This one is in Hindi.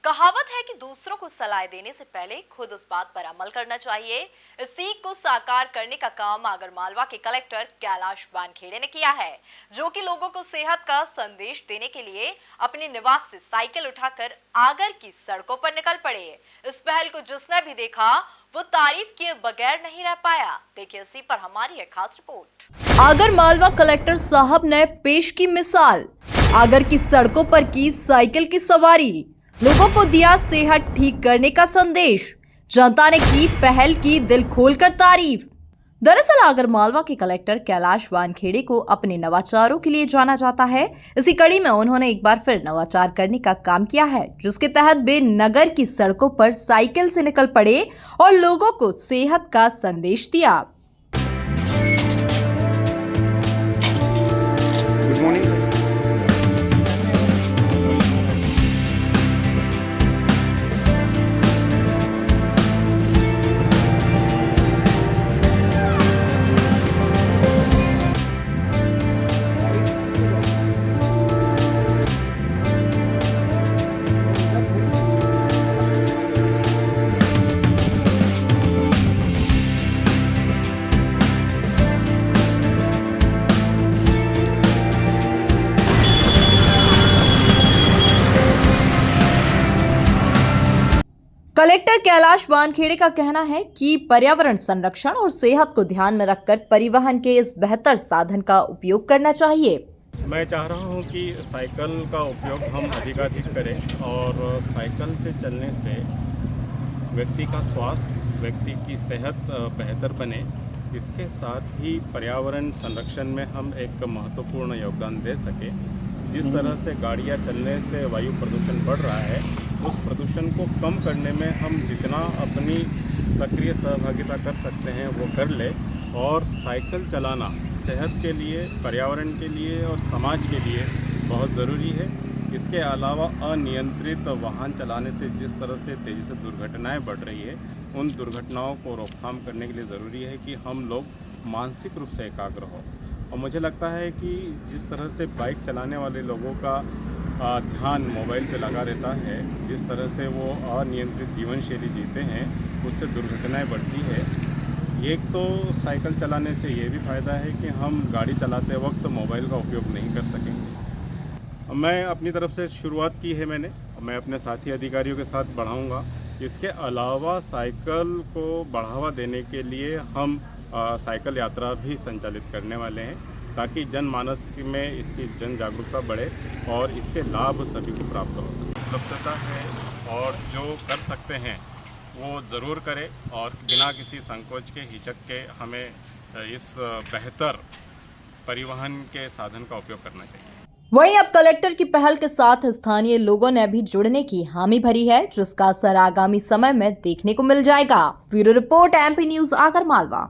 कहावत है कि दूसरों को सलाह देने से पहले खुद उस बात पर अमल करना चाहिए। इस सीख को साकार करने का काम आगरमालवा के कलेक्टर कैलाश वानखेड़े ने किया है, जो कि लोगों को सेहत का संदेश देने के लिए अपने निवास से साइकिल उठाकर आगर की सड़कों पर निकल पड़े। इस पहल को जिसने भी देखा वो तारीफ किए बगैर नहीं रह पाया। देखिए इसी पर हमारी एक खास रिपोर्ट। आगरमालवा कलेक्टर साहब ने पेश की मिसाल, आगर की सड़कों पर की साइकिल की सवारी, लोगों को दिया सेहत ठीक करने का संदेश, जनता ने की पहल की दिल खोलकर तारीफ। दरअसल आगरमालवा के कलेक्टर कैलाश वानखेड़े को अपने नवाचारों के लिए जाना जाता है। इसी कड़ी में उन्होंने एक बार फिर नवाचार करने का काम किया है, जिसके तहत वे नगर की सड़कों पर साइकिल से निकल पड़े और लोगों को सेहत का संदेश दिया। Good morning sir. Collector Kailash Wankhede का कहना है कि पर्यावरण संरक्षण और सेहत को ध्यान में रखकर परिवहन के इस बेहतर साधन का उपयोग करना चाहिए। मैं चाह रहा हूं कि साइकिल का उपयोग हम अधिकाधिक करें और साइकिल से चलने से व्यक्ति का स्वास्थ्य, व्यक्ति की सेहत बेहतर बने। इसके साथ ही पर्यावरण संरक्षण में हम एक महत्वपूर्ण योगदान दे सके। जिस तरह से गाड़ियां चलने से वायु प्रदूषण बढ़ रहा है, उस प्रदूषण को कम करने में हम जितना अपनी सक्रिय सहभागिता कर सकते हैं वो कर ले। और साइकिल चलाना सेहत के लिए, पर्यावरण के लिए और समाज के लिए बहुत ज़रूरी है। इसके अलावा अनियंत्रित वाहन चलाने से जिस तरह से तेज़ी से दुर्घटनाएं बढ़ रही है, उन दुर्घटनाओं को रोकथाम करने के लिए ज़रूरी है कि हम लोग मानसिक रूप से एकाग्र हों। और मुझे लगता है कि जिस तरह से बाइक चलाने वाले लोगों का ध्यान मोबाइल पे लगा रहता है, जिस तरह से वो अनियंत्रित जीवन शैली जीते हैं, उससे दुर्घटनाएं बढ़ती है। एक तो साइकिल चलाने से ये भी फ़ायदा है कि हम गाड़ी चलाते वक्त मोबाइल का उपयोग नहीं कर सकेंगे। मैं अपनी तरफ से शुरुआत की है, मैं अपने साथी अधिकारियों के साथ बढ़ाऊँगा। इसके अलावा साइकिल को बढ़ावा देने के लिए हम साइकिल यात्रा भी संचालित करने वाले हैं, ताकि जनमानस में इसकी जन जागरूकता बढ़े और इसके लाभ सभी को प्राप्त हो सके। उपलब्धता है और जो कर सकते हैं वो ज़रूर करें और बिना किसी संकोच के, हिचक के हमें इस बेहतर परिवहन के साधन का उपयोग करना चाहिए। वहीं अब कलेक्टर की पहल के साथ स्थानीय लोगों ने भी जुड़ने की हामी भरी है, जिसका असर आगामी समय में देखने को मिल जाएगा। Bureau report, MP news, Agar Malwa.